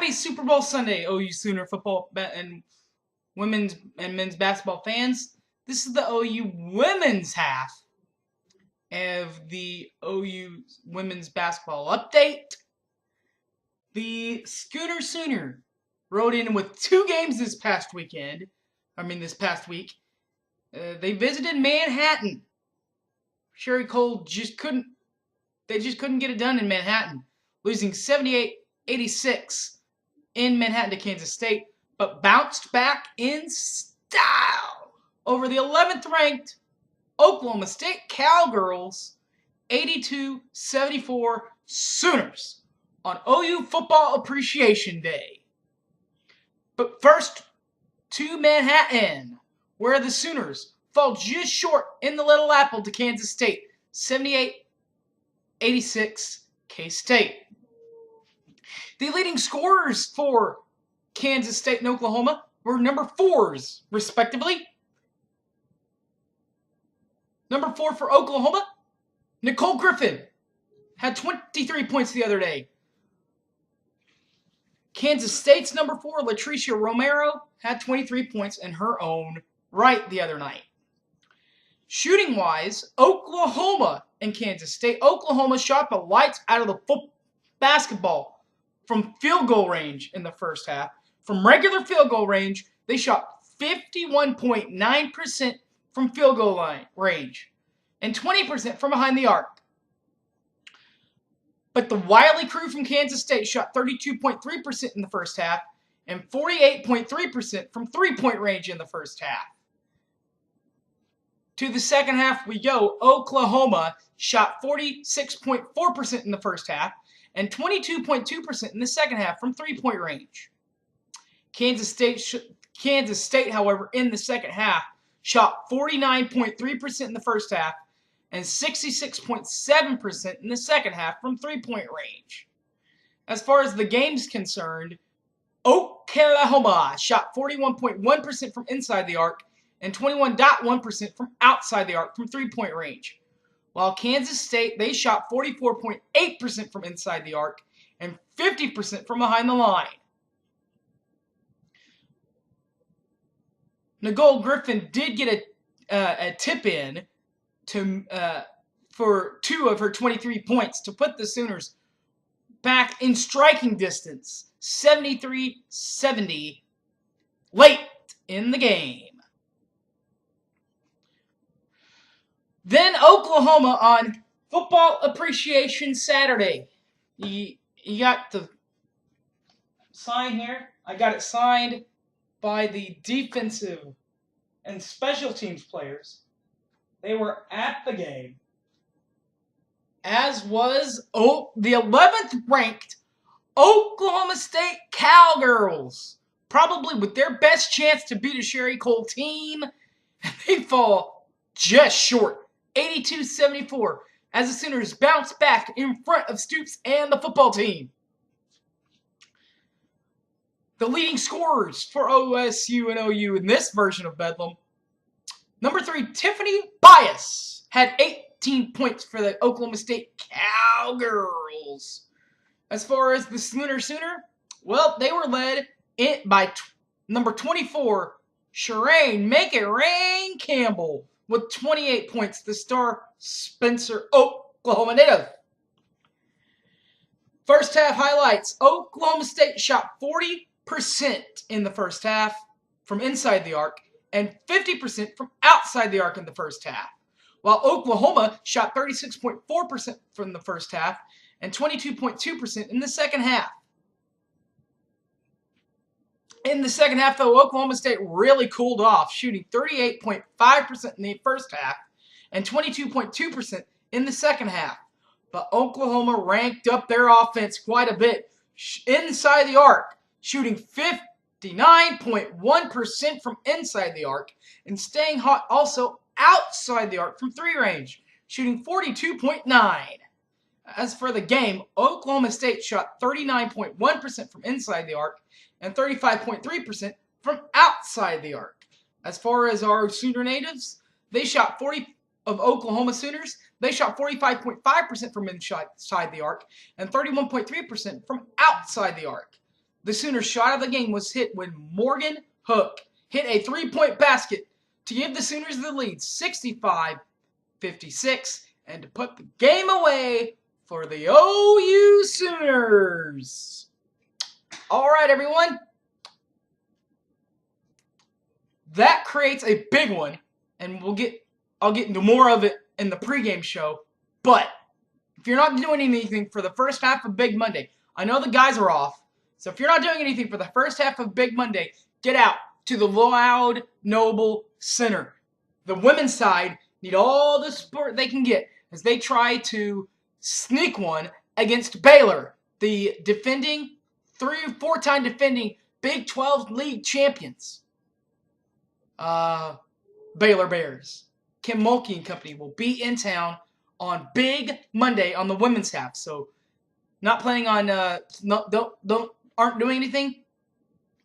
Happy Super Bowl Sunday, OU Sooner football and women's and men's basketball fans. This is the OU women's half of the OU women's basketball update. The Schooner Sooner rode in with 2 games this past week. They visited Manhattan. Sherry Cole just couldn't get it done in Manhattan, losing 78-86 in Manhattan to Kansas State, but bounced back in style over the 11th ranked Oklahoma State Cowgirls, 82-74 Sooners on OU Football Appreciation Day. But first, to Manhattan, where the Sooners fall just short in the Little Apple to Kansas State, 78-86 K-State. The leading scorers for Kansas State and Oklahoma were number 4s, respectively. Number 4 for Oklahoma, Nicole Griffin, had 23 points the other day. Kansas State's number 4, Latricia Romero, had 23 points in her own right the other night. Shooting-wise, Oklahoma and Kansas State. Oklahoma shot the lights out of the basketball from field goal range in the first half. From regular field goal range, they shot 51.9% from field goal line range and 20% from behind the arc. But the wily crew from Kansas State shot 32.3% in the first half and 48.3% from three-point range in the first half. To the second half we go. Oklahoma shot 46.4% in the first half and 22.2% in the second half from three-point range. Kansas State, however, in the second half, shot 49.3% in the first half and 66.7% in the second half from three-point range. As far as the game's concerned, Oklahoma shot 41.1% from inside the arc and 21.1% from outside the arc from three-point range. While Kansas State, they shot 44.8% from inside the arc and 50% from behind the line. Nicole Griffin did get a tip in for 2 of her 23 points to put the Sooners back in striking distance, 73-70, late in the game. Then Oklahoma on Football Appreciation Saturday. You got the sign here. I got it signed by the defensive and special teams players. They were at the game, as was the 11th ranked Oklahoma State Cowgirls, probably with their best chance to beat a Sherry Cole team. They fall just short, 82-74, as the Sooners bounce back in front of Stoops and the football team. The leading scorers for OSU and OU in this version of Bedlam. Number 3, Tiffany Bias, had 18 points for the Oklahoma State Cowgirls. As far as the Sooner, well, they were led by number 24, Shireen Make It Rain Campbell, with 28 points, the star Spencer, Oklahoma native. First half highlights. Oklahoma State shot 40% in the first half from inside the arc and 50% from outside the arc in the first half, while Oklahoma shot 36.4% from the first half and 22.2% in the second half. In the second half, though, Oklahoma State really cooled off, shooting 38.5% in the first half and 22.2% in the second half. But Oklahoma ranked up their offense quite a bit inside the arc, shooting 59.1% from inside the arc and staying hot also outside the arc from 3 range, shooting 42.9%. As for the game, Oklahoma State shot 39.1% from inside the arc and 35.3% from outside the arc. As far as our Sooner natives, they shot 40 of Oklahoma Sooners. They shot 45.5% from inside the arc and 31.3% from outside the arc. the Sooners' shot of the game was hit when Morgan Hook hit a three-point basket to give the Sooners the lead 65-56 and to put the game away for the OU Sooners. All right, everyone. That creates a big one, and I'll get into more of it in the pregame show. But if you're not doing anything for the first half of Big Monday, I know the guys are off, so if you're not doing anything for the first half of Big Monday, get out to the Loud Noble Center. The women's side need all the support they can get as they try to sneak one against Baylor, the defending, 3 or 4 time defending Big 12 league champions. Baylor Bears. Kim Mulkey and company will be in town on Big Monday on the women's half. So, not planning on aren't doing anything.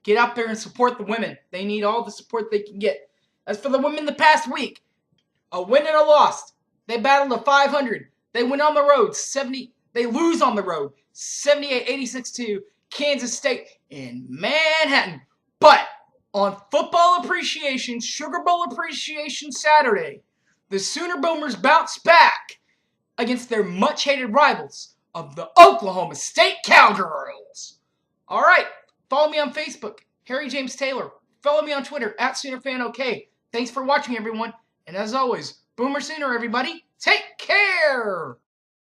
Get out there and support the women. They need all the support they can get. As for the women the past week, a win and a loss. They battled a 500. They win on the road 70. They lose on the road 78-86 to Kansas State in Manhattan. But on Football Appreciation, Sugar Bowl Appreciation Saturday, the Sooner Boomers bounce back against their much-hated rivals of the Oklahoma State Cowgirls. All right, follow me on Facebook, Harry James Taylor. Follow me on Twitter, @SoonerFanOK. Thanks for watching, everyone. And as always, Boomer Sooner, everybody. Take care!